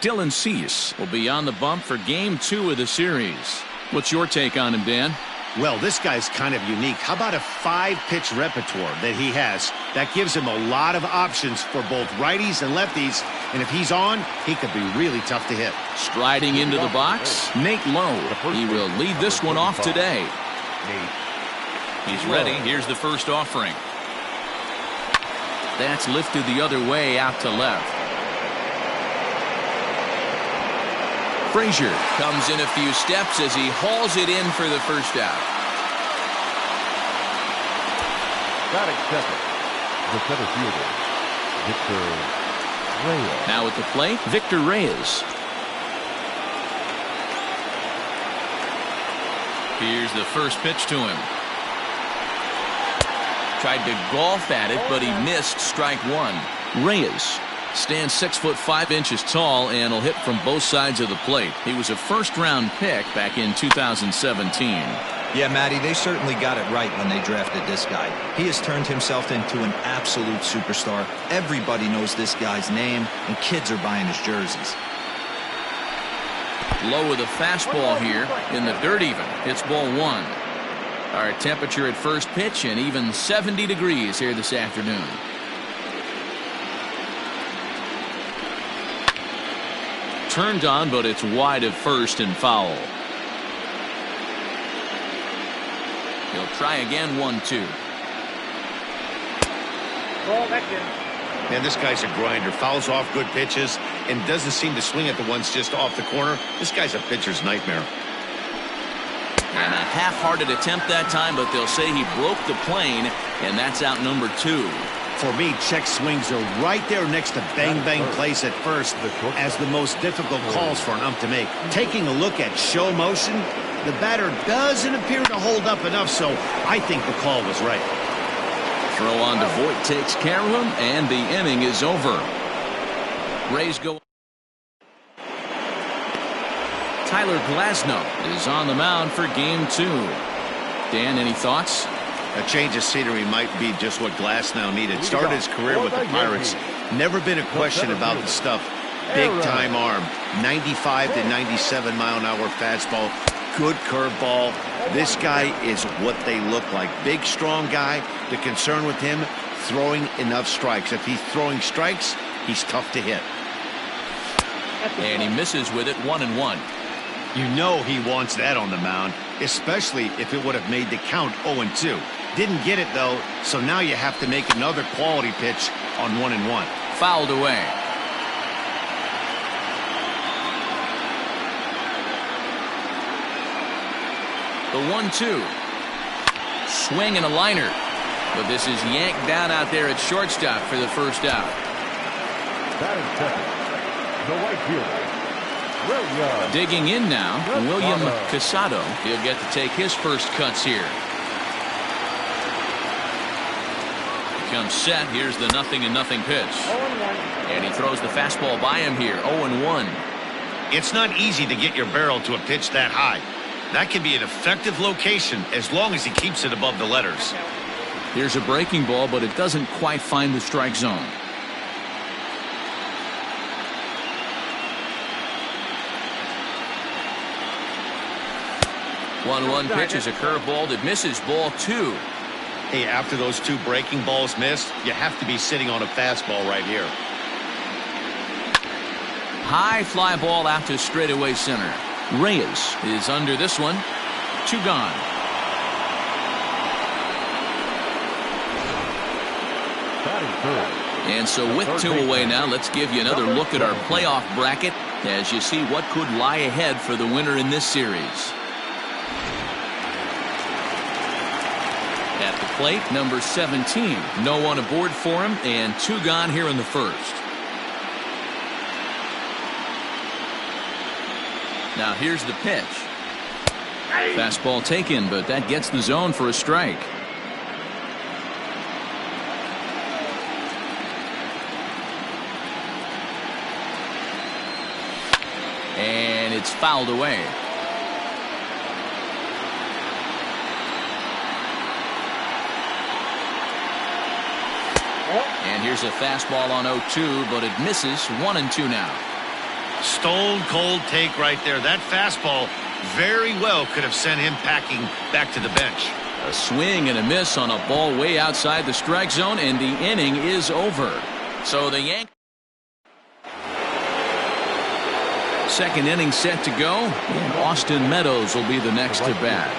Dylan Cease will be on the bump for Game 2 of the series. What's your take on him, Dan? Well, this guy's kind of unique. How about a 5-pitch repertoire that he has? That gives him a lot of options for both righties and lefties. And if he's on, he could be really tough to hit. Striding into the box, Nate Lowe. He will lead this one off today. He's ready. Here's the first offering. That's lifted the other way out to left. Frazier comes in a few steps as he hauls it in for the first out. Batting second, the center fielder, Victor Reyes. Now at the plate, Victor Reyes. Here's the first pitch to him. Tried to golf at it, but he missed strike one. Reyes stands 6'5" tall and will hit from both sides of the plate. He was a first-round pick back in 2017. Yeah, Matty, they certainly got it right when they drafted this guy. He has turned himself into an absolute superstar. Everybody knows this guy's name, and kids are buying his jerseys. Low with a fastball here in the dirt even. It's ball one. Our temperature at first pitch and even 70 degrees here this afternoon. Turned on, but it's wide of first and foul. He'll try again, 1-2. Man, this guy's a grinder. Fouls off good pitches and doesn't seem to swing at the ones just off the corner. This guy's a pitcher's nightmare. And a half-hearted attempt that time, but they'll say he broke the plane, and that's out number 2. For me, check swings are right there next to bang-bang plays at first as the most difficult calls for an ump to make. Taking a look at show motion, the batter doesn't appear to hold up enough, so I think the call was right. Throw on to Voit takes care of him, and the inning is over. Rays go. Tyler Glasnow is on the mound for Game 2. Dan, any thoughts? A change of scenery might be just what Glasnow needed. Started his career with the Pirates. Never been a question about the stuff. Big time arm. 95 to 97 mile an hour fastball. Good curveball. This guy is what they look like. Big, strong guy. The concern with him, throwing enough strikes. If he's throwing strikes, he's tough to hit. And he misses with it, 1-1. You know he wants that on the mound, especially if it would have made the count 0-2. Didn't get it, though, so now you have to make another quality pitch on 1-1. Fouled away. The 1-2. Swing and a liner. But this is yanked down out there at shortstop for the first out. Batting second, the right fielder. Digging in now, William Casado. He'll get to take his first cuts here. Comes set. Here's the 0-0 pitch. And he throws the fastball by him here. 0-1. It's not easy to get your barrel to a pitch that high. That can be an effective location as long as he keeps it above the letters. Here's a breaking ball, but it doesn't quite find the strike zone. One pitch is a curveball that misses, ball 2. Hey, after those 2 breaking balls missed, you have to be sitting on a fastball right here. High fly ball out to straightaway center. Reyes is under this one. 2 gone. And so with 2 away now, let's give you another look at our playoff bracket as you see what could lie ahead for the winner in this series. At the plate, number 17. No one aboard for him, and 2 gone here in the first. Now here's the pitch. Fastball taken, but that gets the zone for a strike. And it's fouled away. And here's a fastball on 0-2, but it misses. 1-2 now. Stone cold take right there. That fastball very well could have sent him packing back to the bench. A swing and a miss on a ball way outside the strike zone, and the inning is over. So the Yankees. Second inning set to go, and Austin Meadows will be the next to bat.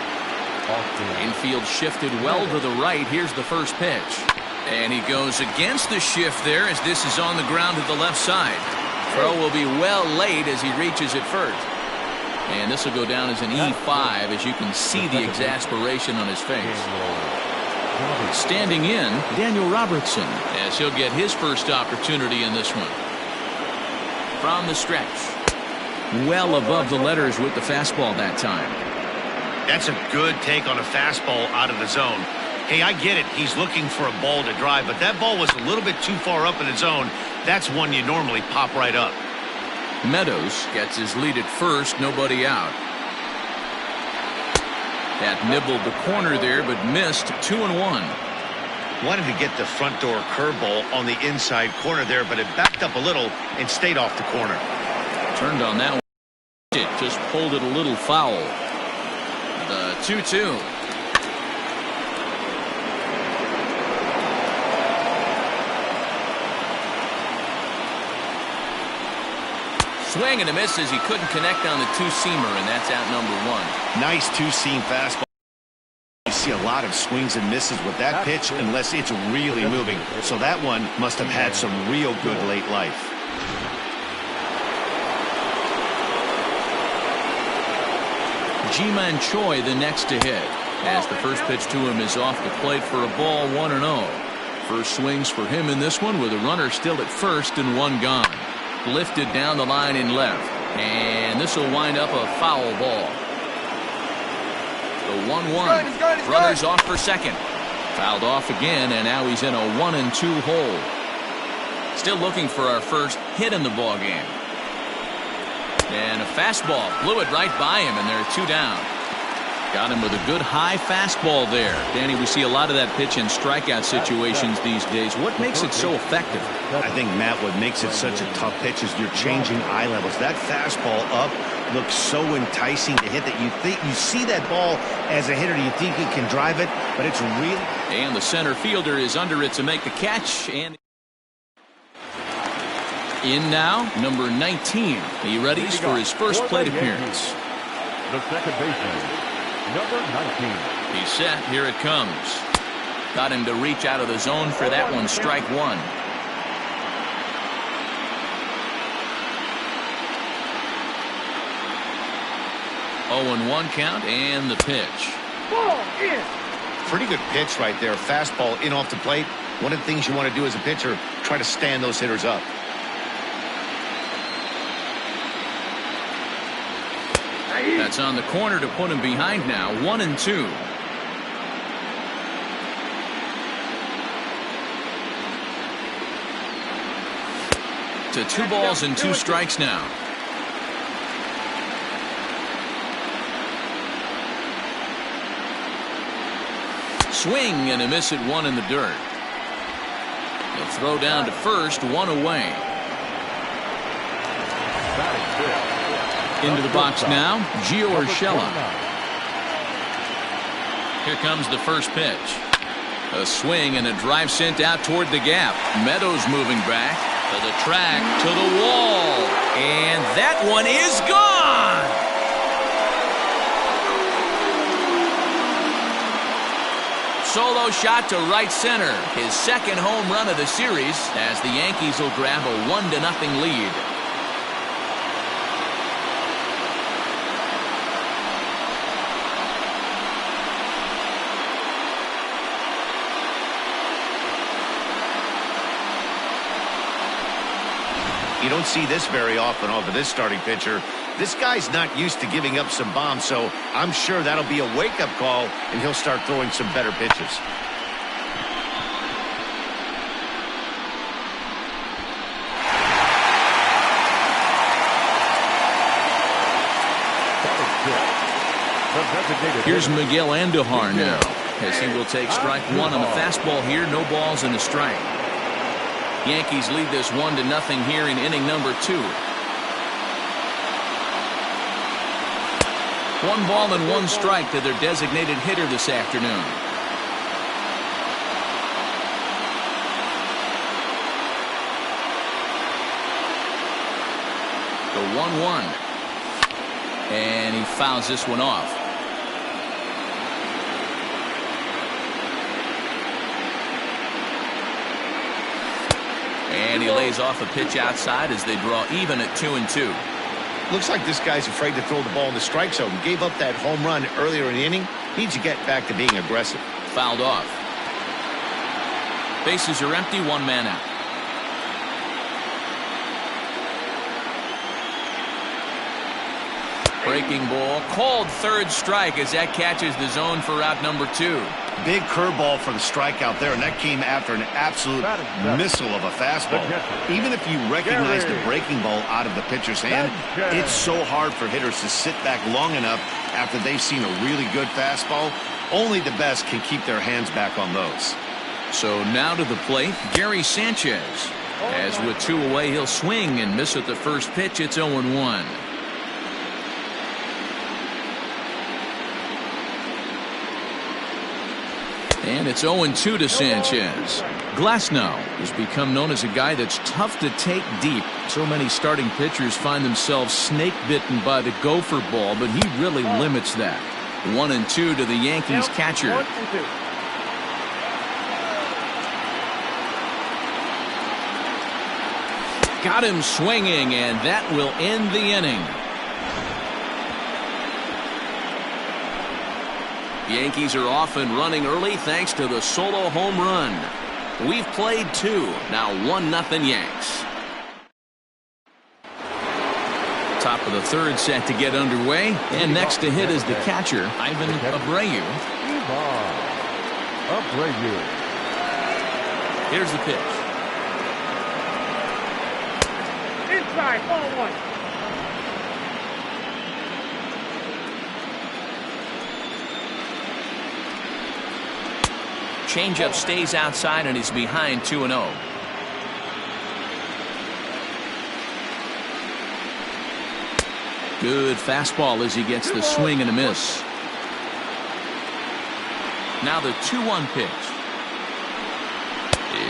Infield shifted well to the right. Here's the first pitch. And he goes against the shift there as this is on the ground to the left side. Throw will be well late as he reaches it first. And this will go down as an E5 as you can see the exasperation on his face. Standing in, Daniel Robertson, as he'll get his first opportunity in this one. From the stretch. Well above the letters with the fastball that time. That's a good take on a fastball out of the zone. Hey, I get it. He's looking for a ball to drive, but that ball was a little bit too far up in the zone. That's one you normally pop right up. Meadows gets his lead at first, nobody out. That nibbled the corner there, but missed 2-1. Wanted to get the front door curveball on the inside corner there, but it backed up a little and stayed off the corner. Turned on that one. It just pulled it a little foul. The 2-2. Swing and a miss as he couldn't connect on the two-seamer, and that's out number one. Nice two-seam fastball. You see a lot of swings and misses with that pitch unless it's really moving. So that one must have had some real good late life. Ji-Man Choi the next to hit, as the first pitch to him is off the plate for a ball 1-0. First swings for him in this one with a runner still at first and one gone. Lifted down the line in left, and this will wind up a foul ball. The 1-1. Runners off for second. Fouled off again, and now he's in a 1-2 hole. Still looking for our first hit in the ball game. And a fastball blew it right by him, and there are two down. Got him with a good high fastball there. Danny, we see a lot of that pitch in strikeout situations these days. What makes it so effective? I think, Matt, what makes it such a tough pitch is you're changing eye levels. That fastball up looks so enticing to hit that you think you see that ball as a hitter. You think you can drive it, but it's really. And the center fielder is under it to make the catch. And in now, number 19. He readies for his first plate appearance. The second baseman, number 19. He's set. Here it comes. Got him to reach out of the zone for that one. Strike one. Oh, and 1 count, and the pitch. Pretty good pitch right there. Fastball in off the plate. One of the things you want to do as a pitcher, try to stand those hitters up. That's on the corner to put him behind now. 1-2. To 2 balls and 2 strikes now. Swing and a miss at 1 in the dirt. The throw down to first, 1 away. Into the box now, Gio Urshela. Here comes the first pitch. A swing and a drive sent out toward the gap. Meadows moving back to the track, to the wall. And that one is gone! Solo shot to right center. His second home run of the series as the Yankees will grab a 1-0 lead. You don't see this very often off of this starting pitcher. This guy's not used to giving up some bombs, so I'm sure that'll be a wake-up call, and he'll start throwing some better pitches. Here's Miguel Andujar now, as he will take strike 1 on the fastball here. No balls and a strike. Yankees lead this 1-0 here in inning number 2. 1 ball and 1 strike to their designated hitter this afternoon. The 1-1. And he fouls this one off. And he lays off a pitch outside as they draw even at 2-2. Looks like this guy's afraid to throw the ball in the strike zone. Gave up that home run earlier in the inning. Needs to get back to being aggressive. Fouled off. Bases are empty, 1 man out. Breaking ball, called third strike as that catches the zone for out number 2. Big curveball for the strikeout there, and that came after an absolute missile of a fastball. Even if you recognize the breaking ball out of the pitcher's hand, it's so hard for hitters to sit back long enough after they've seen a really good fastball. Only the best can keep their hands back on those. So now to the plate, Gary Sanchez. As with 2 away, he'll swing and miss at the first pitch. It's 0-1. And it's 0-2 to Sanchez. Glasnow has become known as a guy that's tough to take deep. So many starting pitchers find themselves snake bitten by the gopher ball, but he really limits that. 1-2 to the Yankees catcher. Got him swinging, and that will end the inning. The Yankees are off and running early thanks to the solo home run. We've played 2. Now 1-0 Yanks. Top of the 3rd set to get underway. And next to hit is the catcher, Ivan Abreu. Here's the pitch. Inside, ball 1. Changeup stays outside and he's behind 2-0. Good fastball as he gets the swing and a miss. Now the 2-1 pitch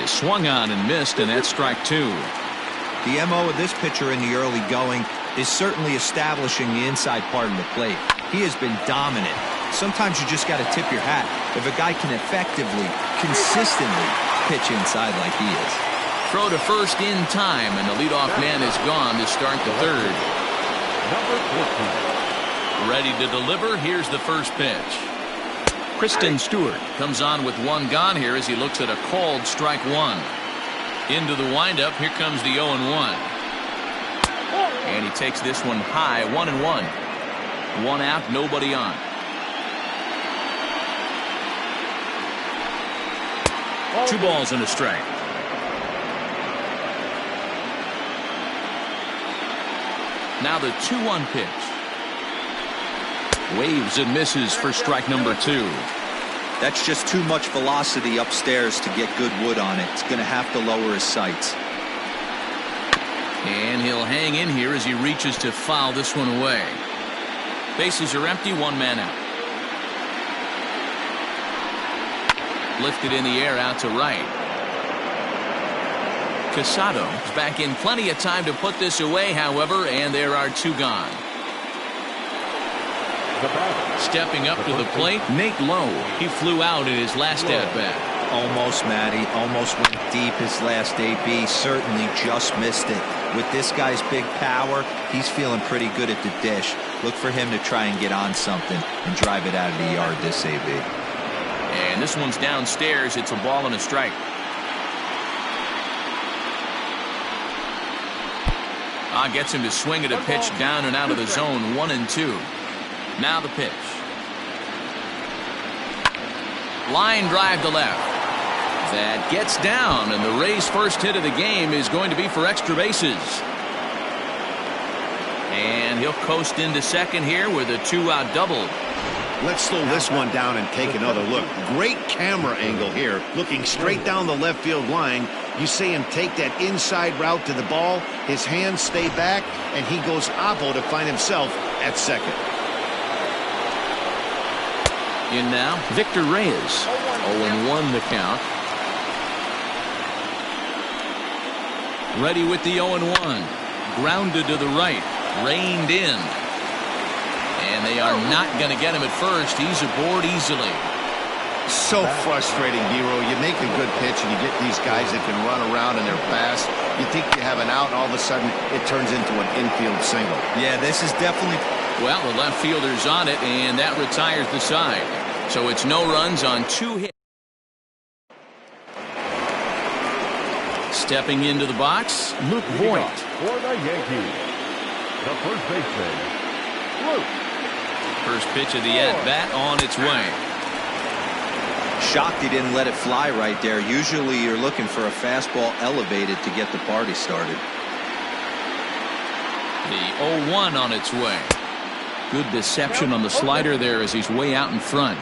is swung on and missed, and that's strike 2. The MO of this pitcher in the early going is certainly establishing the inside part of the plate. He has been dominant. Sometimes you just got to tip your hat if a guy can effectively, consistently pitch inside like he is. Throw to first in time, and the leadoff man is gone to start the 3rd. Ready to deliver. Here's the first pitch. Kristen Stewart comes on with 1 gone here as he looks at a called strike 1. Into the windup. Here comes the 0-1. And he takes this one high. 1-1. 1 out, nobody on. Two balls and a strike. Now the 2-1 pitch. Waves and misses for strike number 2. That's just too much velocity upstairs to get good wood on it. It's going to have to lower his sights. And he'll hang in here as he reaches to foul this one away. Bases are empty, 1 man out. Lifted in the air out to right. Casado is back in plenty of time to put this away, however, and there are 2 gone. Stepping up to the plate, Nate Lowe. He flew out in his last at-bat. Almost, Matty. Almost went deep his last AB. Certainly just missed it. With this guy's big power, he's feeling pretty good at the dish. Look for him to try and get on something and drive it out of the yard this AB. And this one's downstairs. It's a ball and a strike. Gets him to swing at a pitch down and out of the zone. 1-2. Now the pitch. Line drive to left. That gets down, and the Rays' first hit of the game is going to be for extra bases. And he'll coast into second here with a 2-out double. Let's slow this one down and take another look. Great camera angle here, looking straight down the left field line. You see him take that inside route to the ball. His hands stay back, and he goes oppo to find himself at second. In now, Victor Reyes. 0-1 the count. Ready with the 0-1. Grounded to the right. Reined in. And they are not going to get him at first. He's aboard easily. So frustrating, Dero. You make a good pitch and you get these guys that can run around and they're fast. You think you have an out, and all of a sudden it turns into an infield single. Yeah, this is definitely... Well, the left fielder's on it, and that retires the side. So it's no runs on 2 hits. Stepping into the box, Luke Voigt. For the Yankees, the first baseman, Luke. First pitch of the at-bat on its way. Shocked he didn't let it fly right there. Usually you're looking for a fastball elevated to get the party started. The 0-1 on its way. Good deception on the slider there as he's way out in front.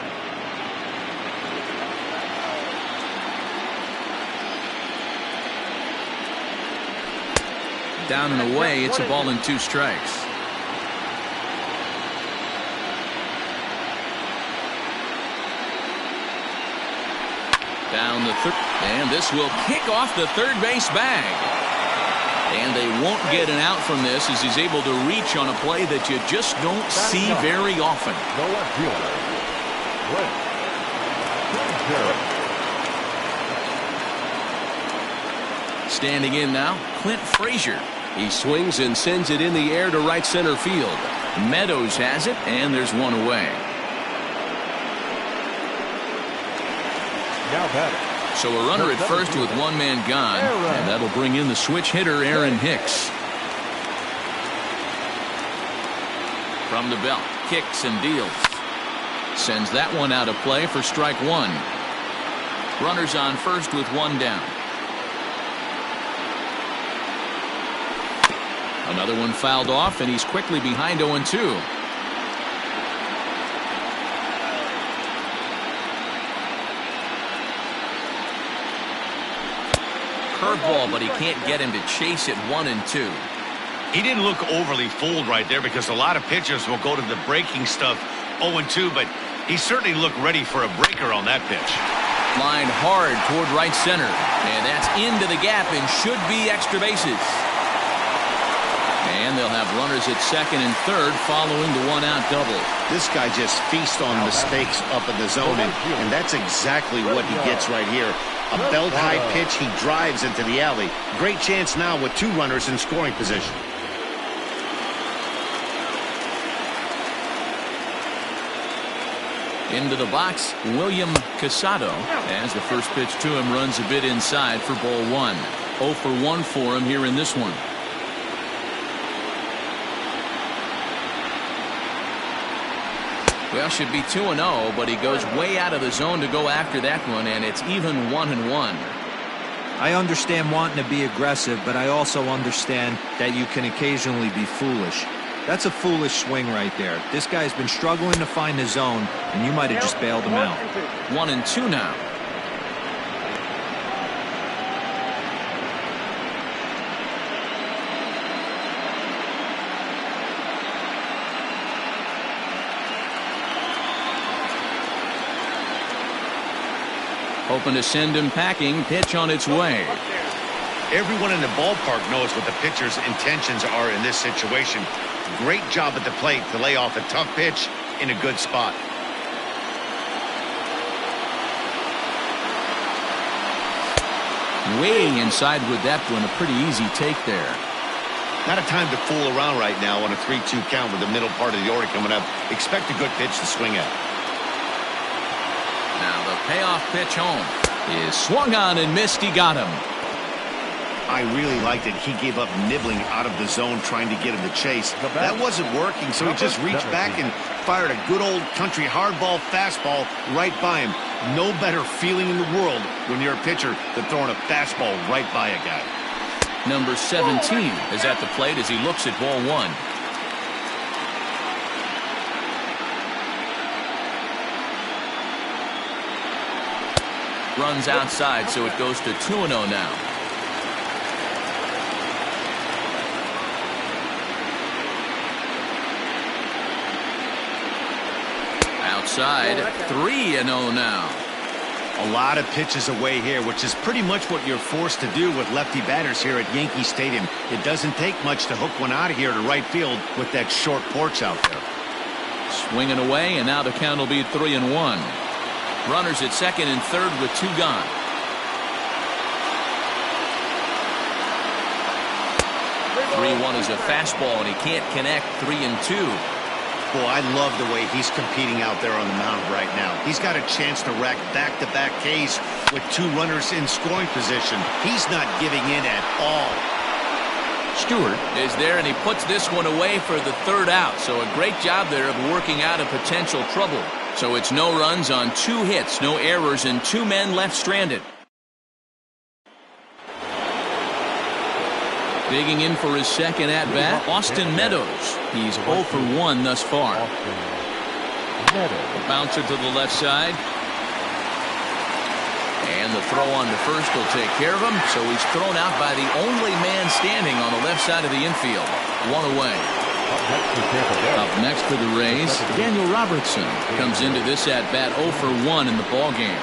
Down and away, it's a ball and 2 strikes. Down the third, and this will kick off the third base bag. And they won't get an out from this as he's able to reach on a play that you just don't see very often. The left fielder, Standing in now, Clint Frazier. He swings and sends it in the air to right center field. Meadows has it, and there's one away. Now batting. So a runner at first with 1 man gone, and that'll bring in the switch hitter Aaron Hicks. From the belt, kicks and deals. Sends that one out of play for strike 1. Runners on first with 1 down. Another one fouled off, and he's quickly behind 0-2. Curveball, but he can't get him to chase it 1-2. He didn't look overly fooled right there because a lot of pitchers will go to the breaking stuff 0-2, but he certainly looked ready for a breaker on that pitch. Line hard toward right center, and that's into the gap and should be extra bases. And they'll have runners at second and third following the 1-out double. This guy just feasts on mistakes up in the zone, and that's exactly what he gets right here. A belt-high pitch, he drives into the alley. Great chance now with 2 runners in scoring position. Into the box, William Casado, as the first pitch to him runs a bit inside for ball 1. 0 for 1 for him here in this one. Well, should be 2-0, but he goes way out of the zone to go after that one, and it's even 1-1. I understand wanting to be aggressive, but I also understand that you can occasionally be foolish. That's a foolish swing right there. This guy's been struggling to find the zone, and you might have just bailed him out. 1-2 now. Hoping to send him packing. Pitch on its way. Everyone in the ballpark knows what the pitcher's intentions are in this situation. Great job at the plate to lay off a tough pitch in a good spot. Way inside with that one. A pretty easy take there. Not a time to fool around right now on a 3-2 count with the middle part of the order coming up. Expect a good pitch to swing at. Now the payoff pitch home is swung on and missed. He got him. I really liked it. He gave up nibbling out of the zone trying to get him to chase. That wasn't working, so he just reached back and fired a good old country hardball fastball right by him. No better feeling in the world when you're a pitcher than throwing a fastball right by a guy. Number 17 is at the plate as he looks at ball 1. Runs outside, so it goes to 2-0 now. side. 3-0 now. A lot of pitches away here, which is pretty much what you're forced to do with lefty batters here at Yankee Stadium. It doesn't take much to hook one out of here to right field with that short porch out there. Swinging away, and now the count will be 3-1. Runners at second and third with 2 gone. Three-1 is a fastball, and he can't connect. 3-2. Boy, I love the way he's competing out there on the mound right now. He's got a chance to rack back-to-back Ks with 2 runners in scoring position. He's not giving in at all. Stewart is there, and he puts this one away for the 3rd out. So a great job there of working out a potential trouble. So it's no runs on 2 hits, no errors, and 2 men left stranded. Digging in for his second at-bat, Austin Meadows. He's 0 for 1 thus far. A bouncer to the left side. And the throw on to first will take care of him. So he's thrown out by the only man standing on the left side of the infield. 1 away. Up next for the Rays, Daniel Robertson comes into this at-bat 0 for 1 in the ballgame.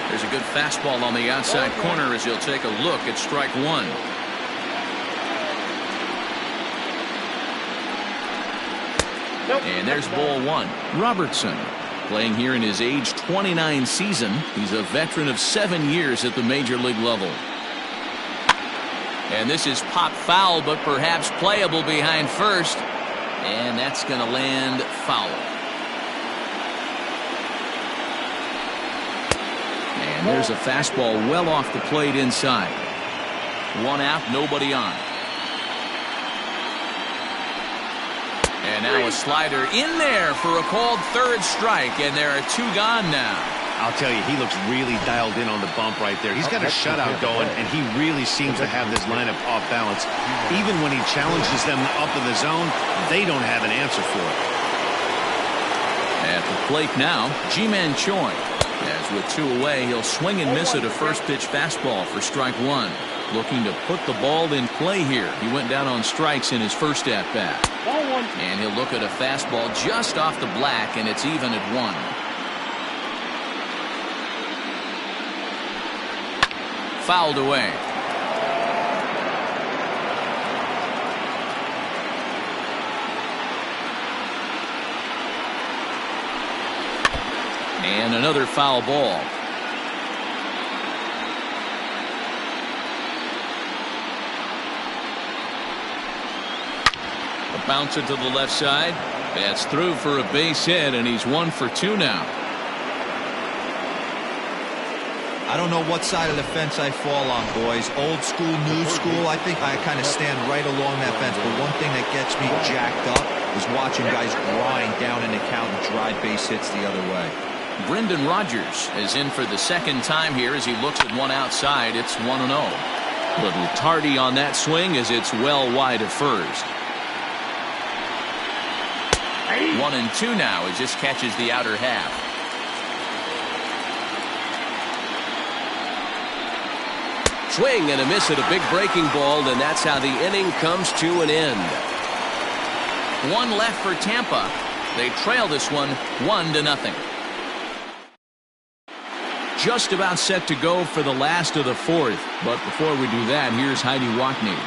There's a good fastball on the outside corner as he'll take a look at strike 1. And there's ball 1. Robertson playing here in his age 29 season. He's a veteran of 7 years at the major league level. And this is pop foul, but perhaps playable behind first. And that's going to land foul. And there's a fastball well off the plate inside. 1 out, nobody on. And now a slider in there for a called 3rd strike, and there are 2 gone now. I'll tell you, he looks really dialed in on the bump right there. He's got a shutout going, and he really seems to have this lineup off balance. Even when he challenges them up in the zone, they don't have an answer for it. At the plate now, Ji-Man Choi. As with 2 away, he'll swing and miss at a first pitch fastball for strike 1. Looking to put the ball in play here. He went down on strikes in his first at-bat. And he'll look at a fastball just off the black, and it's even at 1. Fouled away. And another foul ball. A bouncer to the left side. That's through for a base hit, and he's 1 for 2 now. I don't know what side of the fence I fall on, boys. Old school, new school. I think I kind of stand right along that fence. But one thing that gets me jacked up is watching guys grind down an account and drive base hits the other way. Brendan Rodgers is in for the 2nd time here as he looks at one outside. It's 1-0. Little tardy on that swing as it's well wide of first. 1-2 now. He just catches the outer half. Swing and a miss at a big breaking ball, and that's how the inning comes to an end. 1 left for Tampa. They trail this one 1-0. Just about set to go for the last of the 4th. But before we do that, here's Heidi Watney.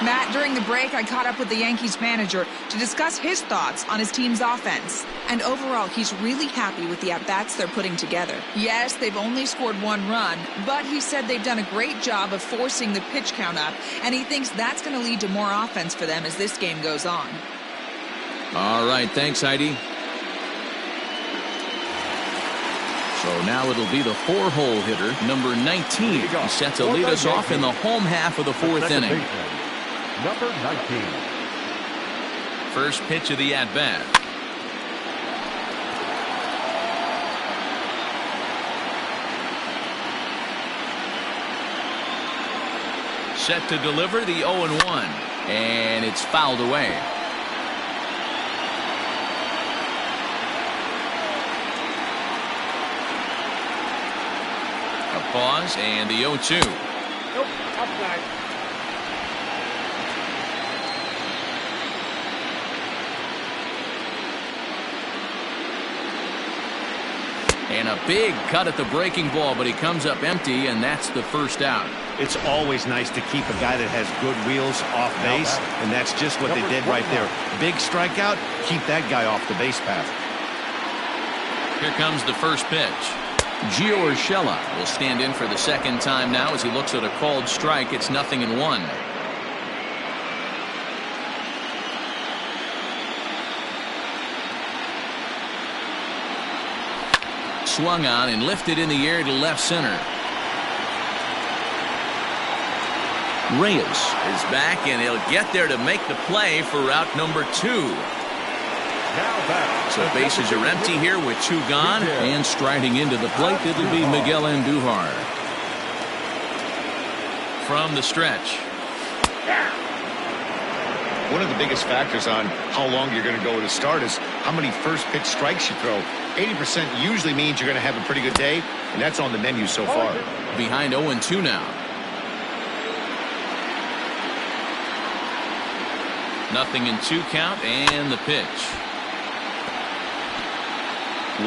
Matt, during the break, I caught up with the Yankees manager to discuss his thoughts on his team's offense. And overall, he's really happy with the at-bats they're putting together. Yes, they've only scored 1 run, but he said they've done a great job of forcing the pitch count up, and he thinks that's going to lead to more offense for them as this game goes on. All right, thanks, Heidi. So now it'll be the 4-hole hitter, number 19, set to lead us off in the home half of the 4th inning. Number 19. First pitch of the at-bat. Set to deliver the 0-1, and it's fouled away. A pause and the 0-2. Nope, outside. And a big cut at the breaking ball, but he comes up empty, and that's the first out. It's always nice to keep a guy that has good wheels off base, and that's just what they did right there. Big strikeout, keep that guy off the base path. Here comes the first pitch. Gio Urshela will stand in for the second time now as he looks at a called strike. It's 0-1. Swung on and lifted in the air to left center. Reyes is back, and he'll get there to make the play for out number 2. So bases are empty here with 2 gone, and striding into the plate, it'll be Miguel Andujar. From the stretch. One of the biggest factors on how long you're going to go to start is how many first pitch strikes you throw. 80% usually means you're going to have a pretty good day, and that's on the menu so far. Behind 0-2 now. 0-2 count, and the pitch.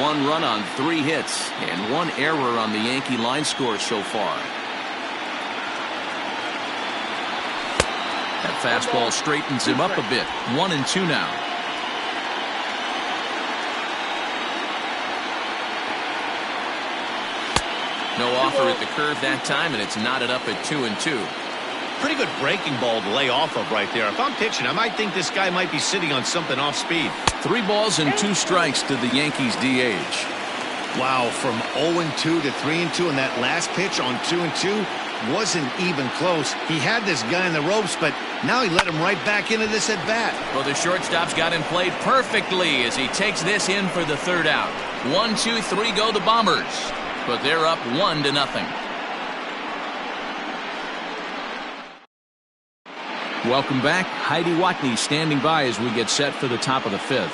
1 run on 3 hits, and 1 error on the Yankee line score so far. That fastball straightens him up a bit. 1-2 now. No offer at the curve that time, and it's knotted up at 2-2. Pretty good breaking ball to lay off of right there. If I'm pitching, I might think this guy might be sitting on something off speed. 3 balls and 2 strikes to the Yankees DH. Wow, from 0-2 to 3-2, and that last pitch on 2-2 wasn't even close. He had this guy in the ropes, but now he let him right back into this at bat. Well, the shortstop's got him played perfectly as he takes this in for the 3rd out. 1, 2, 3 go the Bombers, but they're up 1-0. Welcome back. Heidi Watney standing by as we get set for the top of the 5th.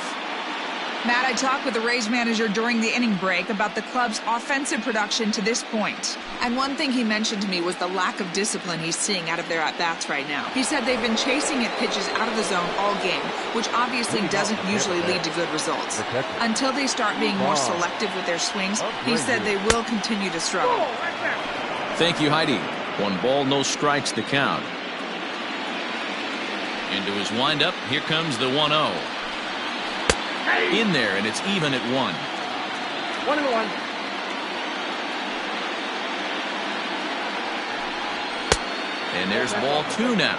Matt, I talked with the Rays manager during the inning break about the club's offensive production to this point. And one thing he mentioned to me was the lack of discipline he's seeing out of their at-bats right now. He said they've been chasing at pitches out of the zone all game, which obviously doesn't usually lead to good results. Until they start being more selective with their swings, he said they will continue to struggle. Thank you, Heidi. 1 ball, no strikes to count. Into his windup, here comes the 1-0. In there, and it's even at 1. 1-1. And there's ball 2 now.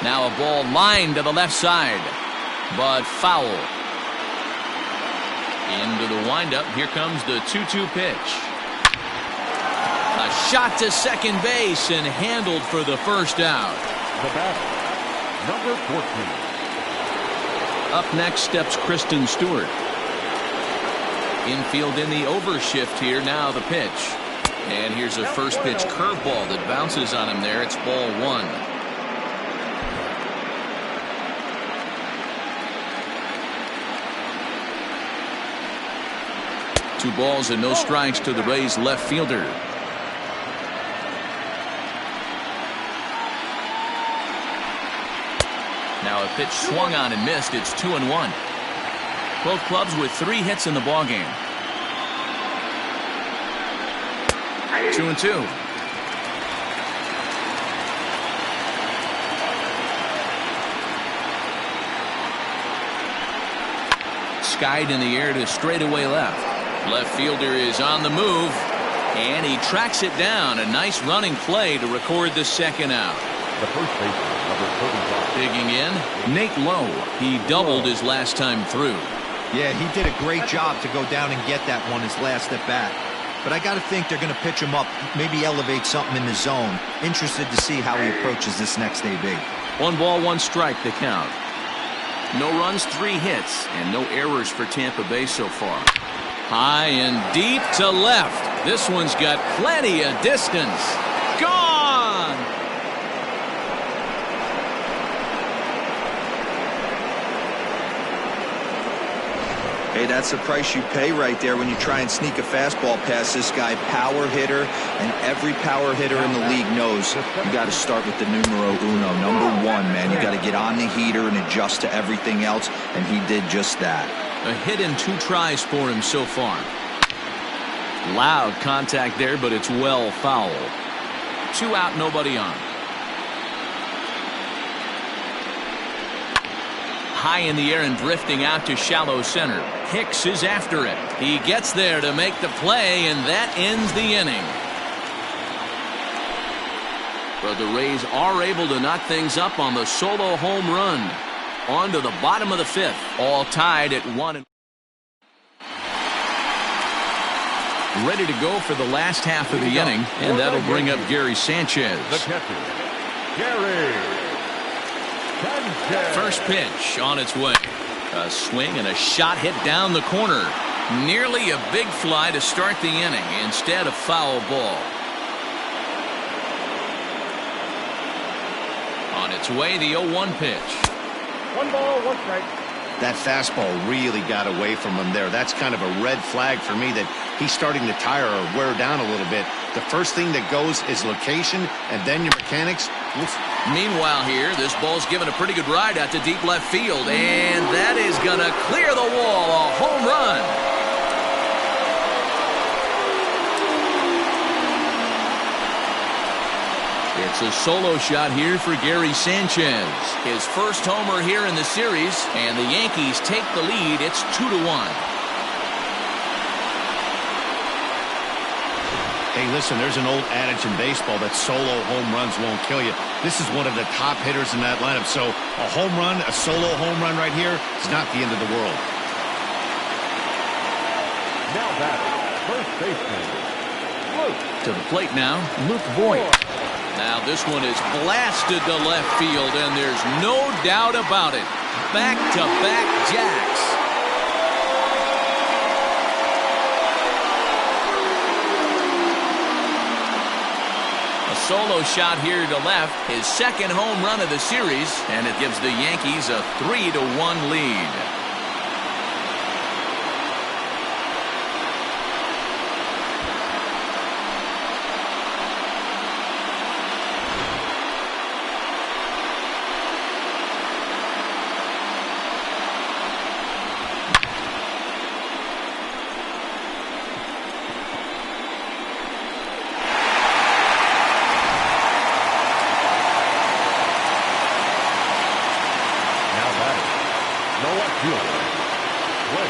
Now a ball lined to the left side, but foul. Into the windup, here comes the 2-2 pitch. A shot to second base and handled for the first out. The batter, number 14. Up next steps Kristen Stewart. Infield in the overshift here. Now the pitch. And here's a first pitch curveball that bounces on him there. It's ball 1. Two balls and no strikes to the Rays left fielder. Now a pitch swung on and missed. It's 2-1. Both clubs with 3 hits in the ballgame. 2-2. Skied in the air to straightaway left. Left fielder is on the move, and he tracks it down. A nice running play to record the second out. The first baseman, number 35. Digging in, Nate Lowe. He doubled his last time through. Yeah, he did a great job to go down and get that one his last at bat. But I got to think they're going to pitch him up, maybe elevate something in the zone. Interested to see how he approaches this next AB. 1 ball, 1 strike to count. No runs, 3 hits, and no errors for Tampa Bay so far. High and deep to left. This one's got plenty of distance. Gone! Hey, that's the price you pay right there when you try and sneak a fastball past this guy. Power hitter, and every power hitter in the league knows you got to start with the numero uno, number one, man. You got to get on the heater and adjust to everything else, and he did just that. A hit and 2 tries for him so far. Loud contact there, but it's well foul. 2 out, nobody on. High in the air and drifting out to shallow center. Hicks is after it. He gets there to make the play, and that ends the inning. But the Rays are able to knock things up on the solo home run. On to the bottom of the 5th. All tied at 1. Ready to go for the last half of the inning, and that'll bring up Gary Sanchez. The catcher, Gary Sanchez. First pitch on its way. A swing and a shot hit down the corner. Nearly a big fly to start the inning instead of foul ball. On its way, the 0-1 pitch. 1 ball, 1 strike. That fastball really got away from him there. That's kind of a red flag for me that he's starting to tire or wear down a little bit. The first thing that goes is location, and then your mechanics. Meanwhile here, this ball's given a pretty good ride out to deep left field, and that is going to clear the wall. A home run. It's a solo shot here for Gary Sanchez. His first homer here in the series, and the Yankees take the lead. It's 2-1. Hey, listen, there's an old adage in baseball that solo home runs won't kill you. This is one of the top hitters in that lineup. So a home run, a solo home run right here is not the end of the world. Now batting, first baseman, Luke. To the plate now, Luke Voigt. Now this one is blasted to left field, and there's no doubt about it. Back-to-back jacks. A solo shot here to left, his second home run of the series, and it gives the Yankees a 3-1 lead.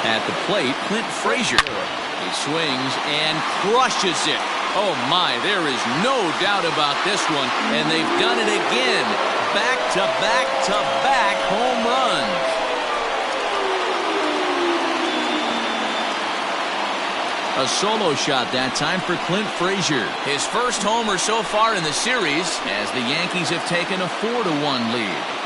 At the plate, Clint Frazier. He swings and crushes it. Oh my, there is no doubt about this one, and they've done it again. Back-to-back-to-back home runs. A solo shot that time for Clint Frazier. His first homer so far in the series, as the Yankees have taken a 4-1 lead.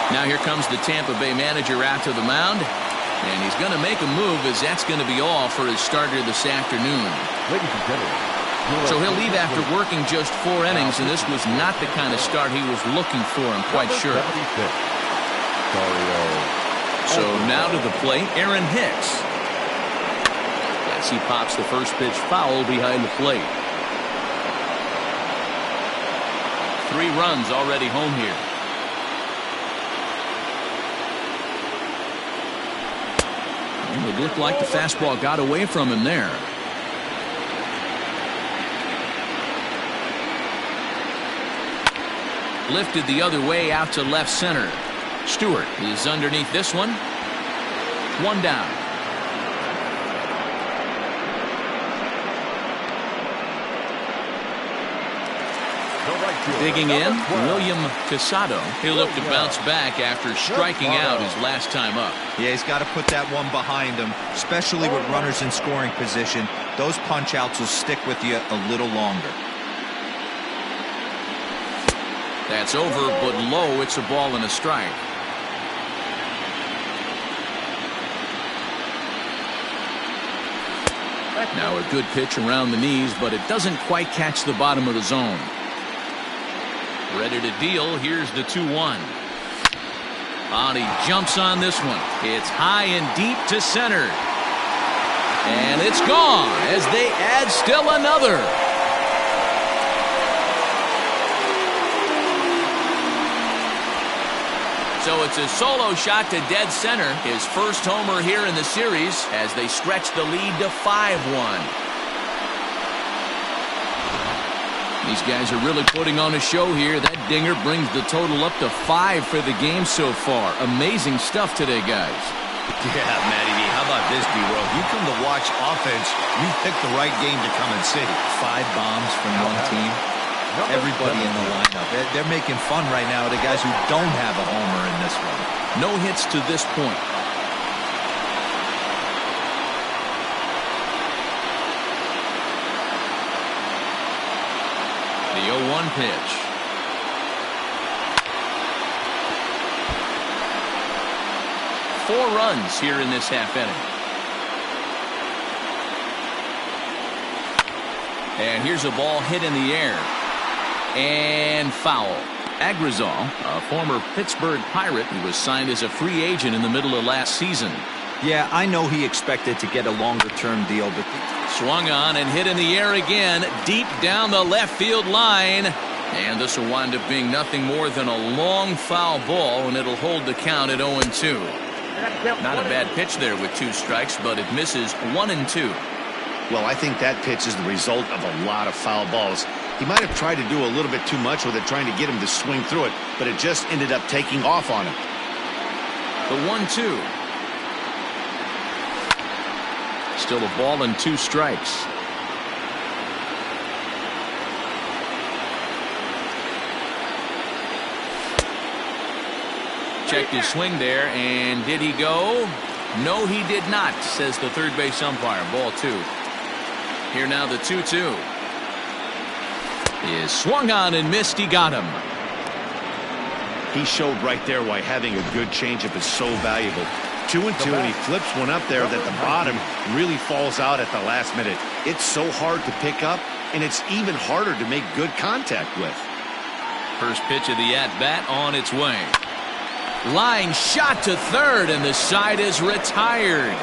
Now here comes the Tampa Bay manager out to the mound, and he's going to make a move, as that's going to be all for his starter this afternoon. Ladies and gentlemen, so he'll leave after working just 4 innings, and this was not the kind of start he was looking for, I'm quite sure. So now to the plate, Aaron Hicks. As he pops the first pitch foul behind the plate. 3 runs already home here. It looked like the fastball got away from him there. Lifted the other way out to left center. Stewart is underneath this one. 1 down. Digging in, William Casado. He'll look to bounce back after striking out his last time up. Yeah, he's got to put that one behind him, especially with runners in scoring position. Those punch outs will stick with you a little longer. That's over, but low. It's a ball and a strike. Now a good pitch around the knees, but it doesn't quite catch the bottom of the zone. Ready to deal. Here's the 2-1. And he jumps on this one. It's high and deep to center. And it's gone as they add still another. So it's a solo shot to dead center. His first homer here in the series as they stretch the lead to 5-1. These guys are really putting on a show here. That dinger brings the total up to 5 for the game so far. Amazing stuff today, guys. Yeah, Matty D, how about this, D-World? You come to watch offense, you picked the right game to come and see. 5 bombs from one team. Everybody in the lineup. They're making fun right now of the guys who don't have a homer in this one. No hits to this point. The 0-1 pitch. Four runs here in this half inning. And here's a ball hit in the air. And foul. Agrizal, a former Pittsburgh Pirate who was signed as a free agent in the middle of last season. Yeah, I know he expected to get a longer-term deal, but... Swung on and hit in the air again, deep down the left field line. And this will wind up being nothing more than a long foul ball, and it'll hold the count at 0-2. Not a bad pitch there with 2 strikes, but it misses 1-2. Well, I think that pitch is the result of a lot of foul balls. He might have tried to do a little bit too much with it, trying to get him to swing through it, but it just ended up taking off on him. The 1-2. Still a ball and 2 strikes. Checked his swing there, and did he go? No, he did not, says the third base umpire. Ball 2. Here now the 2-2. Is swung on and missed. He got him. He showed right there why having a good changeup is so valuable. 2-2, and he flips one up there that the bottom really falls out at the last minute. It's so hard to pick up, and it's even harder to make good contact with. First pitch of the at-bat on its way. Line shot to third, and the side is retired.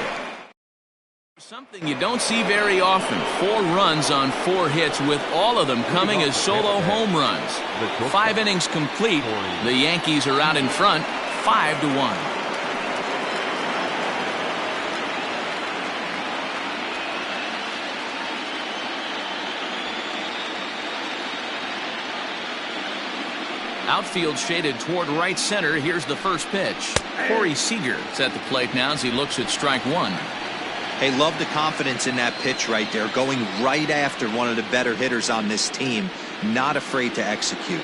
Something you don't see very often. 4 runs on 4 hits, with all of them coming as solo home runs. 5 innings complete. The Yankees are out in front, 5-1. Outfield shaded toward right center. Here's the first pitch. Corey Seager's at the plate now as he looks at strike 1. Hey, love the confidence in that pitch right there. Going right after one of the better hitters on this team. Not afraid to execute.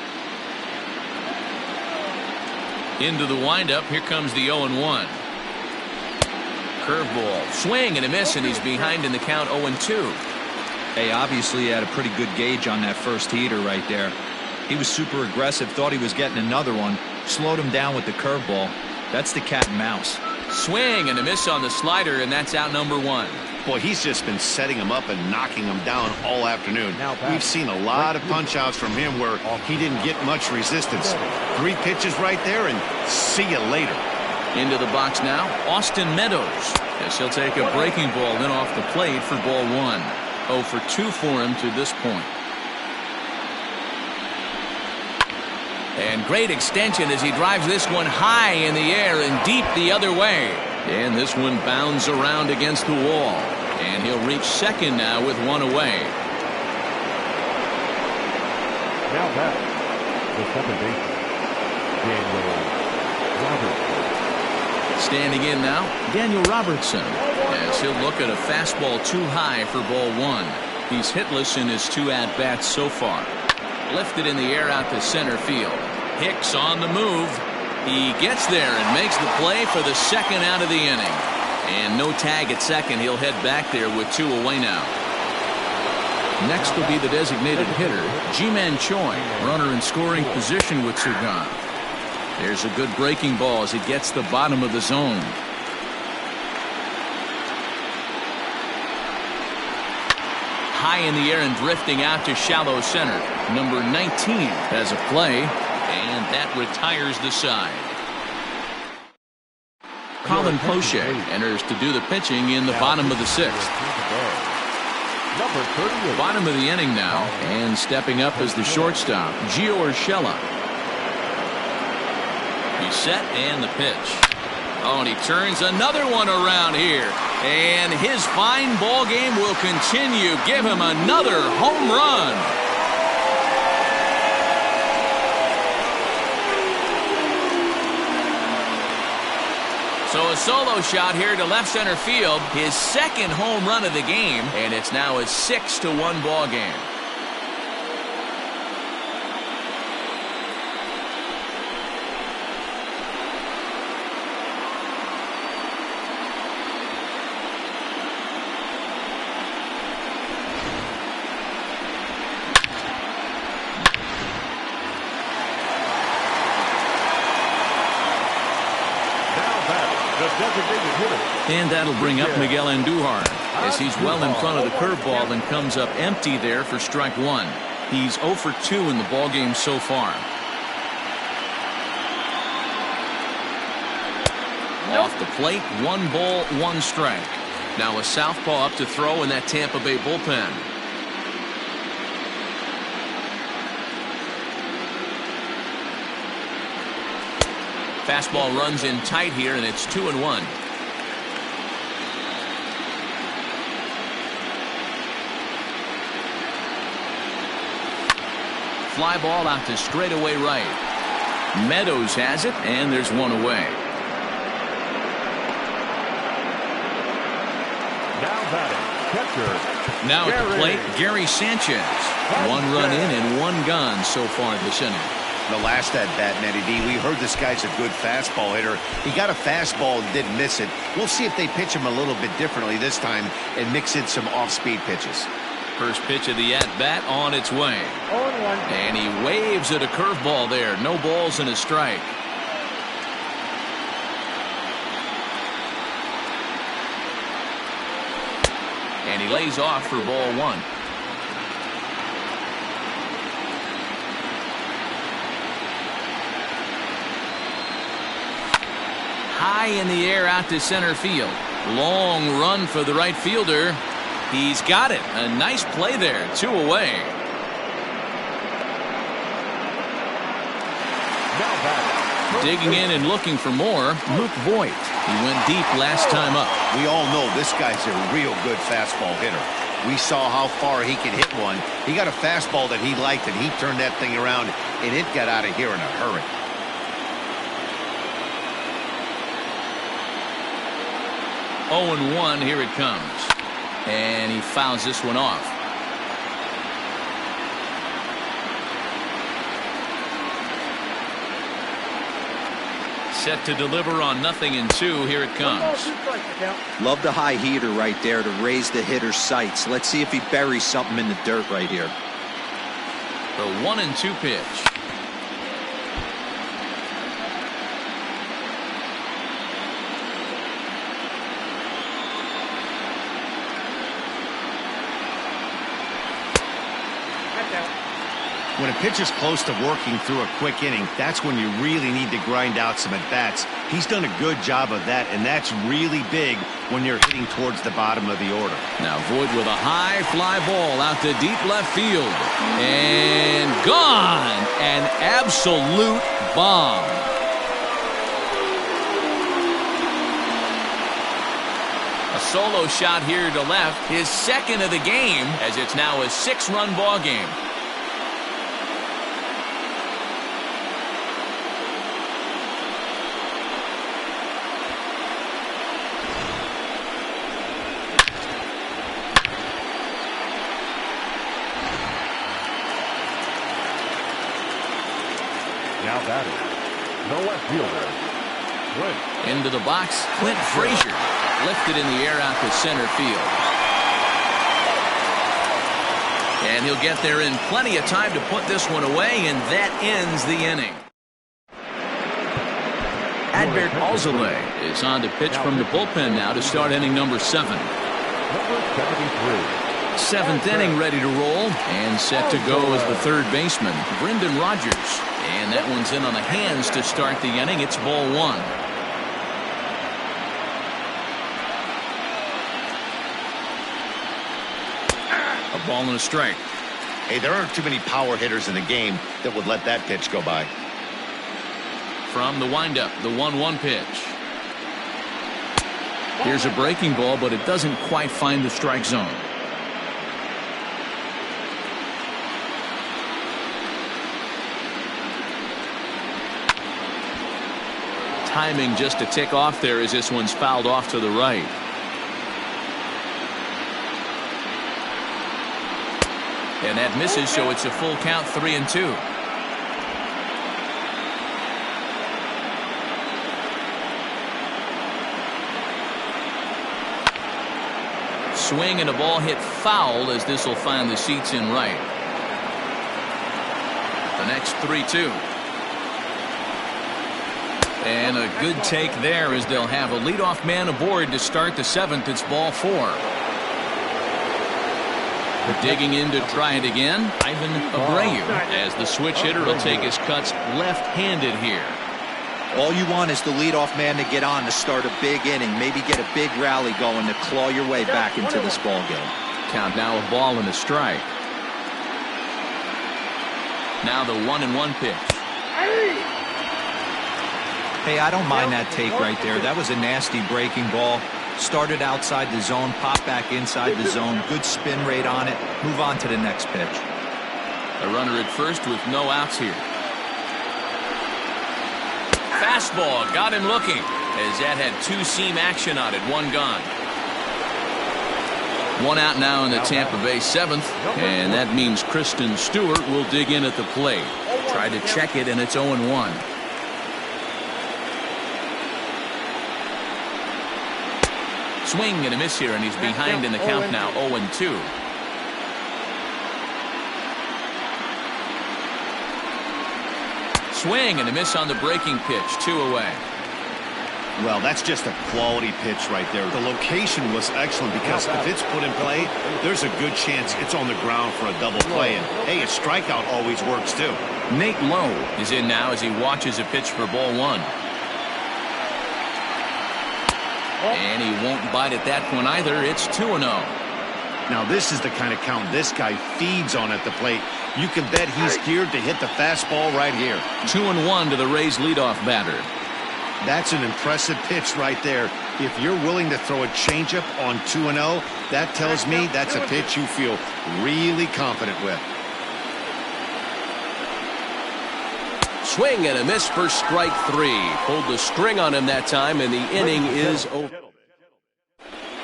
Into the windup. Here comes the 0-1. Curveball. Swing and a miss, and he's behind in the count 0-2. Hey, obviously he had a pretty good gauge on that first heater right there. He was super aggressive, thought he was getting another one, slowed him down with the curveball. That's the cat and mouse. Swing and a miss on the slider, and that's out number 1. Boy, he's just been setting him up and knocking him down all afternoon. We've seen a lot of punch-outs from him where he didn't get much resistance. 3 pitches right there, and see you later. Into the box now, Austin Meadows, as he'll take a breaking ball in off the plate for ball 1. 0 for 2 for him to this point. And great extension as he drives this one high in the air and deep the other way. And this one bounds around against the wall. And he'll reach second now with 1 away. Now back, the second baseman, Daniel Robertson. Standing in now, Daniel Robertson, as he'll look at a fastball too high for ball 1. He's hitless in his 2 at-bats so far. Lifted in the air out to center field. Hicks on the move. He gets there and makes the play for the second out of the inning. And no tag at second. He'll head back there with 2 away now. Next will be the designated hitter, Ji-Man Choi, runner in scoring position with Sugan. There's a good breaking ball as it gets the bottom of the zone. High in the air and drifting out to shallow center. Number 19 has a play, and that retires the side. Colin Poche enters to do the pitching in the bottom of the sixth. Number 38. Bottom of the inning now, and stepping up as the shortstop, Gio Urshela. He's set and the pitch. Oh, and he turns another one around here. And his fine ball game will continue. Give him another home run. So a solo shot here to left center field. His second home run of the game. And it's now a 6-1 ball game. And that'll bring up Miguel Andujar as he's well in front of the curveball and comes up empty there for strike one. He's 0 for 2 in the ballgame so far. Off the plate, 1 ball, 1 strike. Now a southpaw up to throw in that Tampa Bay bullpen. Fastball runs in tight here, and it's 2-1. Fly ball out to straightaway right. Meadows has it, and there's one away. Now batting, catcher. Now at the plate, Gary Sanchez. 1 run in and 1 gone so far this inning. The last at bat, Nettie D, we heard this guy's a good fastball hitter. He got a fastball and didn't miss it. We'll see if they pitch him a little bit differently this time and mix in some off-speed pitches. First pitch of the at-bat on its way. 0-1. And he waves at a curveball there. No balls and a strike. And he lays off for ball 1. High in the air out to center field. Long run for the right fielder. He's got it. A nice play there. 2 away. Digging in and looking for more, Luke Voigt. He went deep last time up. We all know this guy's a real good fastball hitter. We saw how far he could hit one. He got a fastball that he liked, and he turned that thing around, and it got out of here in a hurry. Oh, and 1, here it comes. And he fouls this one off. Set to deliver on 0-2. Here it comes. Love the high heater right there to raise the hitter's sights. Let's see if he buries something in the dirt right here. The 1-2 pitch. When a pitcher's close to working through a quick inning, that's when you really need to grind out some at-bats. He's done a good job of that, and that's really big when you're hitting towards the bottom of the order. Now Voigt with a high fly ball out to deep left field. And gone! An absolute bomb. A solo shot here to left, his second of the game, as it's now a 6-run ball game. Now batting, the left fielder, Clint. Into the box, Clint Frazier. Lifted in the air out to center field. And he'll get there in plenty of time to put this one away, and that ends the inning. Adbert Alzolay is on to pitch from the bullpen now to start inning number 7. Number 73. Seventh inning ready to roll and set to go as the third baseman, Brendan Rodgers. And that one's in on the hands to start the inning. It's ball 1. A ball and a strike. Hey, there aren't too many power hitters in the game that would let that pitch go by. From the windup, the 1-1 pitch. Here's a breaking ball, but it doesn't quite find the strike zone. Timing just a tick off there as this one's fouled off to the right. And that misses, so it's a full count, 3-2. Swing and a ball hit foul as this will find the seats in right. The next 3-2. And a good take there as they'll have a leadoff man aboard to start the 7th. It's ball 4. Digging in to try it again, Ivan Abreu, as the switch hitter will take his cuts left-handed here. All you want is the leadoff man to get on to start a big inning, maybe get a big rally going to claw your way back into this ball game. Count now a ball and a strike. Now the 1-1 pitch. Hey, I don't mind that take right there. That was a nasty breaking ball. Started outside the zone, popped back inside the zone. Good spin rate on it. Move on to the next pitch. A runner at first with no outs here. Fastball got him looking as that had 2-seam action on it. 1 gone. 1 out now in the Tampa Bay 7th, and that means Kristen Stewart will dig in at the plate. Tried to check it, and it's 0-1. Swing and a miss here, and he's behind in the count now, 0-2. Swing and a miss on the breaking pitch, 2 away. Well, that's just a quality pitch right there. The location was excellent because if it's put in play, there's a good chance it's on the ground for a double play. And, hey, a strikeout always works, too. Nate Lowe is in now as he watches a pitch for ball 1. And he won't bite at that point either. It's 2-0. Now, this is the kind of count this guy feeds on at the plate. You can bet he's geared to hit the fastball right here. 2-1 to the Rays leadoff batter. That's an impressive pitch right there. If you're willing to throw a changeup on 2-0, that tells me that's a pitch you feel really confident with. Swing and a miss for strike 3. Pulled the string on him that time, and the inning is over.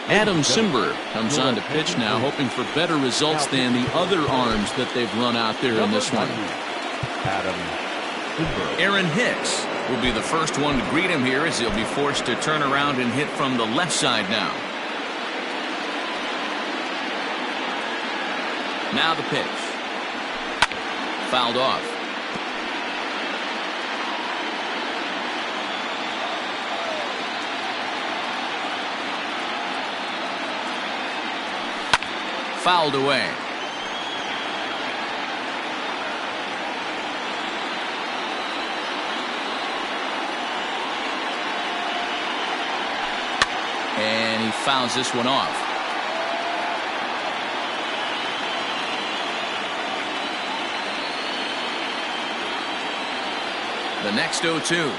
Adam Simber comes on to pitch now, hoping for better results than the other arms that they've run out there in this one. Aaron Hicks will be the first one to greet him here as he'll be forced to turn around and hit from the left side now. Now the pitch. Fouled off. Fouled away. And he fouls this one off. The next 0-2.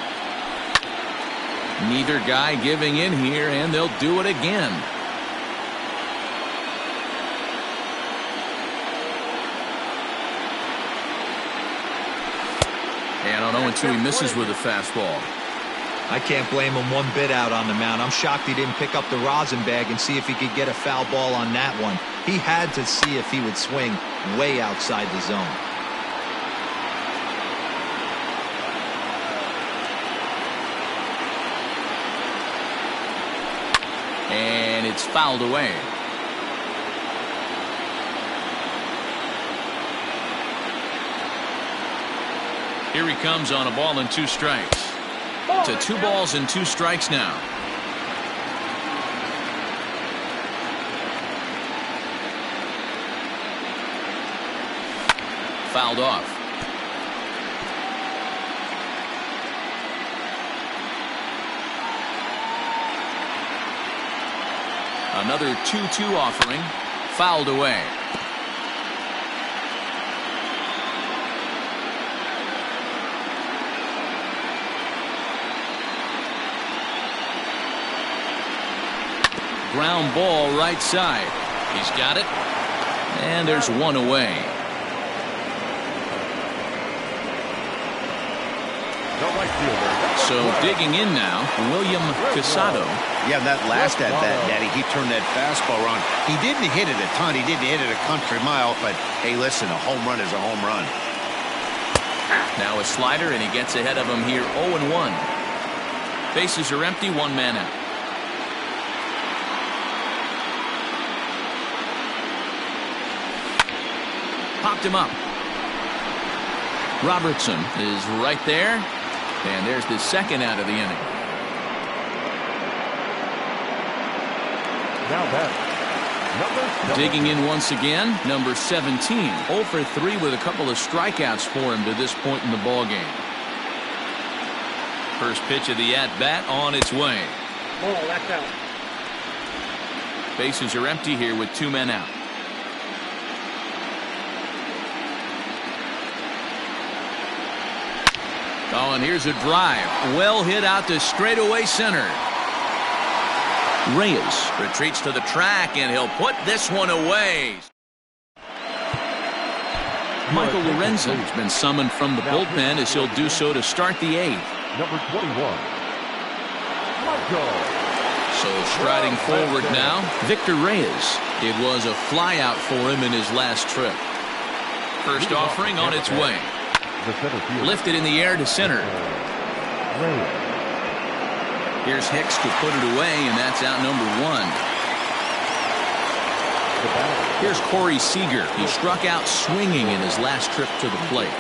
Neither guy giving in here, and they'll do it again. And on 0-2, he misses with a fastball. I can't blame him one bit out on the mound. I'm shocked he didn't pick up the rosin bag and see if he could get a foul ball on that one. He had to see if he would swing way outside the zone. And it's fouled away. Here he comes on a ball and 2 strikes. To 2 balls and 2 strikes now. Fouled off. Another 2-2 offering. Fouled away. Ground ball right side. He's got it. And there's 1 away. So digging in now, William Casado. Yeah, that last at bat, Daddy, he turned that fastball on. He didn't hit it a ton. He didn't hit it a country mile, but hey, listen, a home run is a home run. Now a slider, and he gets ahead of him here 0-1. Bases are empty, 1 man out. Popped him up. Robertson is right there. And there's the 2nd out of the inning. Now that. Digging in once again, number 17. 0 for 3 with a couple of strikeouts for him to this point in the ballgame. First pitch of the at-bat on its way. Ball, that's out. Bases are empty here with 2 men out. Oh, and here's a drive. Well hit out to straightaway center. Reyes retreats to the track, and he'll put this one away. Michael Lorenzen's been summoned from the bullpen as he'll do so to start the 8th. Number 21. Michael. So striding forward now, Victor Reyes. It was a flyout for him in his last trip. First offering on its way. Lifted in the air to center. Here's Hicks to put it away, and that's out number 1. Here's Corey Seager. He struck out swinging in his last trip to the plate.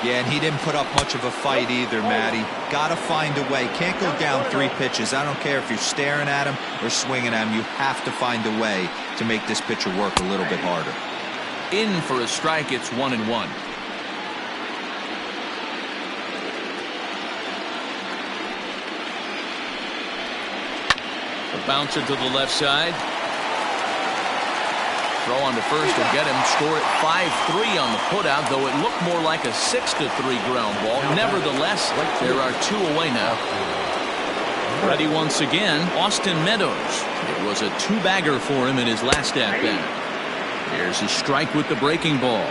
Yeah, and he didn't put up much of a fight either, Matty. Gotta find a way. Can't go down 3 pitches. I don't care if you're staring at him or swinging at him. You have to find a way to make this pitcher work a little bit harder. In for a strike, it's 1-1. Bouncer to the left side. Throw on to first will get him. Score at 5-3 on the putout, though it looked more like a 6-3 ground ball. Nevertheless, there are 2 away now. Ready once again, Austin Meadows. It was a 2-bagger for him in his last at-bat. Here's a strike with the breaking ball.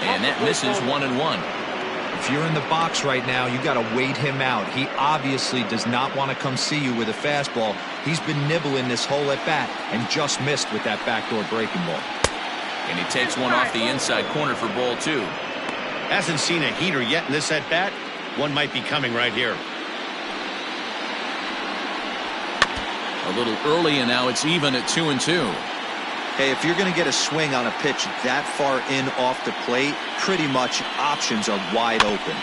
And that misses 1-1. If you're in the box right now, you got to wait him out. He obviously does not want to come see you with a fastball. He's been nibbling this whole at-bat and just missed with that backdoor breaking ball. And he takes one off the inside corner for ball 2. Hasn't seen a heater yet in this at-bat. One might be coming right here. A little early, and now it's even at 2-2. Hey, if you're going to get a swing on a pitch that far in off the plate, pretty much options are wide open.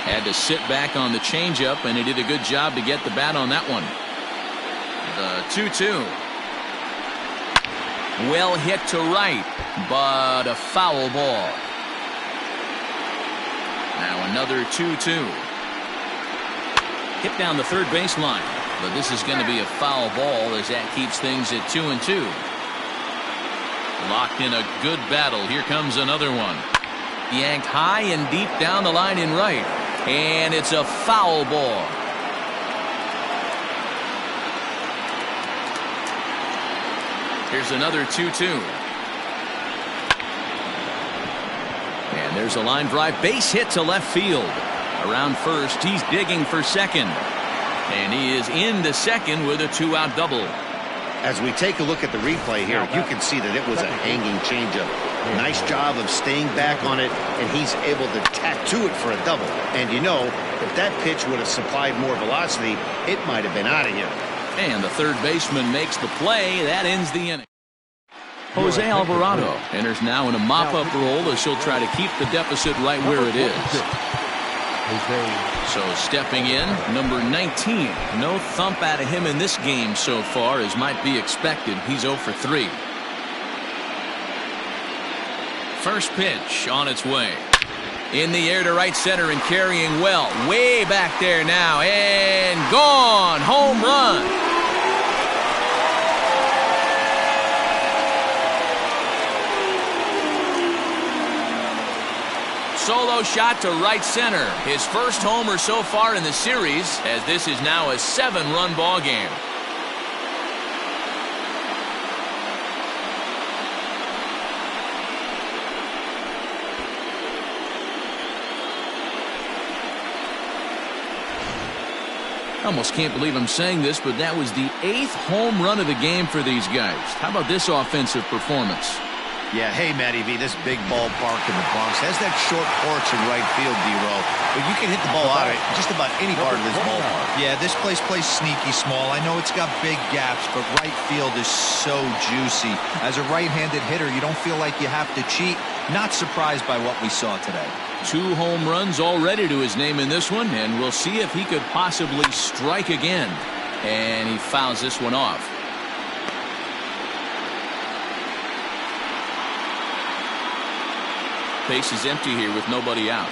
Had to sit back on the changeup, and he did a good job to get the bat on that one. The 2-2. Well hit to right, but a foul ball. Now another 2-2. Hit down the third baseline, but this is going to be a foul ball as that keeps things at 2-2. Locked in a good battle. Here comes another one. Yanked high and deep down the line in right. And it's a foul ball. Here's another 2-2. And there's a line drive. Base hit to left field. Around first, he's digging for second. And he is into second with a 2-out double. As we take a look at the replay here, you can see that it was a hanging changeup. Nice job of staying back on it, and he's able to tattoo it for a double. And you know, if that pitch would have supplied more velocity, it might have been out of here. And the third baseman makes the play. That ends the inning. Jose Alvarado enters now in a mop-up role as she'll try to keep the deficit right where it is. So stepping in, number 19. No thump out of him in this game so far, as might be expected. He's 0 for 3. First pitch on its way. In the air to right center and carrying well. Way back there now. And gone. Home run. Solo shot to right center. His first homer so far in the series, as this is now a 7-run ball game. I almost can't believe I'm saying this, but that was the 8th home run of the game for these guys. How about this offensive performance? Yeah, hey, Matty V, this big ballpark in the Bronx has that short porch in right field, D-Row, but you can hit the ball out of just about any part of this ballpark. Yeah, this place plays sneaky small. I know it's got big gaps, but right field is so juicy. As a right-handed hitter, you don't feel like you have to cheat. Not surprised by what we saw today. 2 home runs already to his name in this one, and we'll see if he could possibly strike again. And he fouls this one off. Base is empty here with nobody out.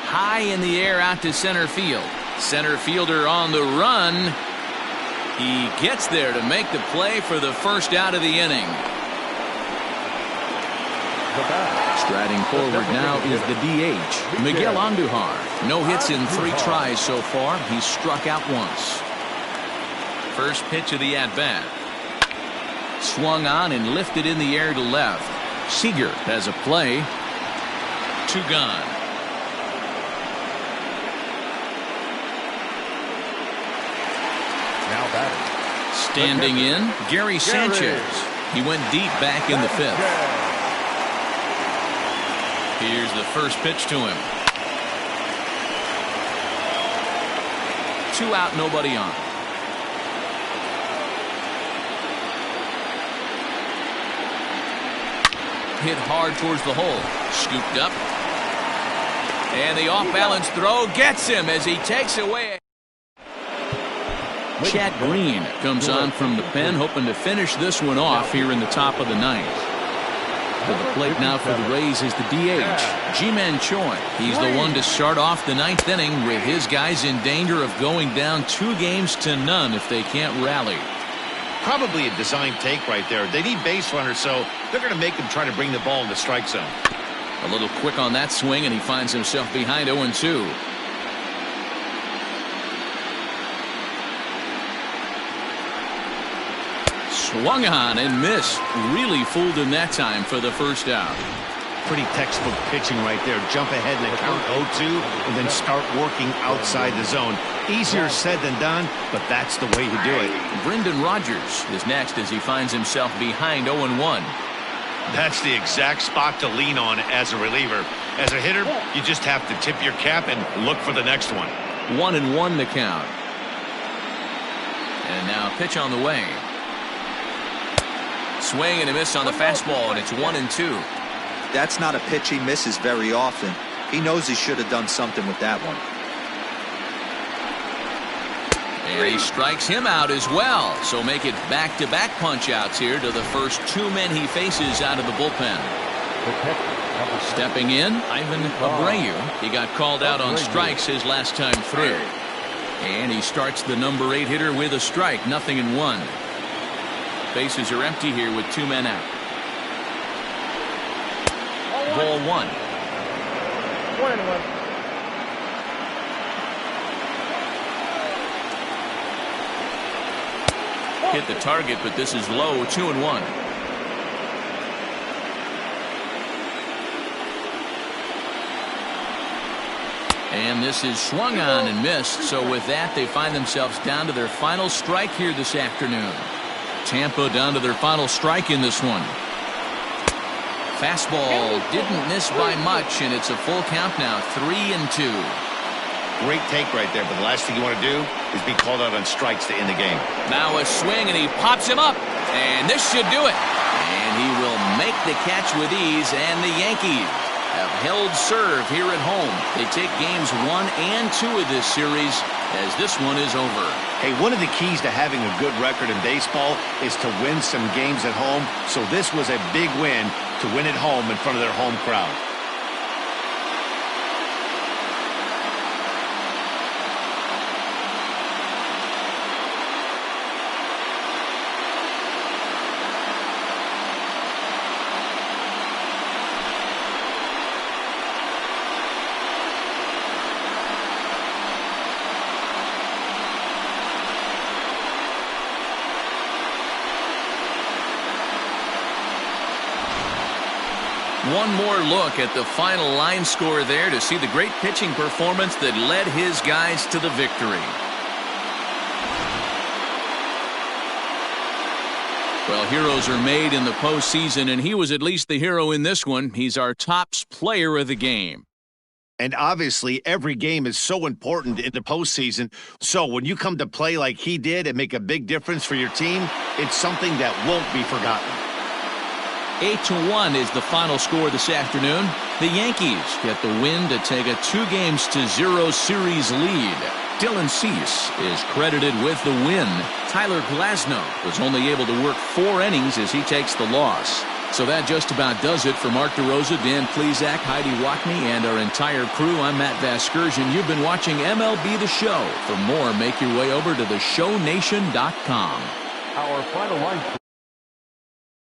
High in the air out to center field. Center fielder on the run. He gets there to make the play for the first out of the inning. Striding forward now is the DH, Miguel Andujar. No hits in 3 tries so far. He's struck out once. First pitch of the at-bat. Swung on and lifted in the air to left. Seager has a play. 2 gone. Now batting. Standing in, Gary Sanchez. He went deep back in the 5th. Here's the first pitch to him. 2 out, nobody on. Hit hard towards the hole. Scooped up. And the off-balance throw gets him as he takes away. Chad Green comes on from the pen, hoping to finish this one off here in the top of the 9th. To the plate now for the Rays is the DH, Ji-Man Choi. He's the one to start off the 9th inning with his guys in danger of going down 2-0 if they can't rally. Probably a design take right there. They need base runners, so they're going to make them try to bring the ball in the strike zone. A little quick on that swing, and he finds himself behind 0-2. Swung on and missed. Really fooled him that time for the first out. Pretty textbook pitching right there. Jump ahead in the count 0-2 and then start working outside the zone. Easier said than done, but that's the way to do it. Brendan Rodgers is next as he finds himself behind 0-1. That's the exact spot to lean on as a reliever. As a hitter, you just have to tip your cap and look for the next one. 1-1 the count. And now pitch on the way. Swing and a miss on the fastball, and it's 1-2. That's not a pitch he misses very often. He knows he should have done something with that one. And he strikes him out as well. So make it back-to-back punch-outs here to the first 2 men he faces out of the bullpen. Stepping in, Ivan Abreu. He got called out on strikes his last time through. And he starts the number 8 hitter with a strike, 0-1. Bases are empty here with 2 men out. Ball 1. 1-1. Hit the target, but this is low, 2-1. And this is swung on and missed. So with that, they find themselves down to their final strike here this afternoon. Tampa down to their final strike in this one. Fastball didn't miss by much, and it's a full count now, 3-2. Great take right there, but the last thing you want to do is be called out on strikes to end the game. Now a swing, and he pops him up. And this should do it. And he will make the catch with ease, and the Yankees have held serve here at home. They take games 1 and 2 of this series as this one is over. Hey, one of the keys to having a good record in baseball is to win some games at home. So this was a big win to win at home in front of their home crowd. One more look at the final line score there to see the great pitching performance that led his guys to the victory. Well, heroes are made in the postseason, and he was at least the hero in this one. He's our top player of the game. And obviously, every game is so important in the postseason. So when you come to play like he did and make a big difference for your team, it's something that won't be forgotten. 8-1 is the final score this afternoon. The Yankees get the win to take a 2-0 series lead. Dylan Cease is credited with the win. Tyler Glasnow was only able to work 4 innings as he takes the loss. So that just about does it for Mark DeRosa, Dan Plesac, Heidi Wackney, and our entire crew. I'm Matt Vasgersian. You've been watching MLB The Show. For more, make your way over to theshownation.com. Our final line.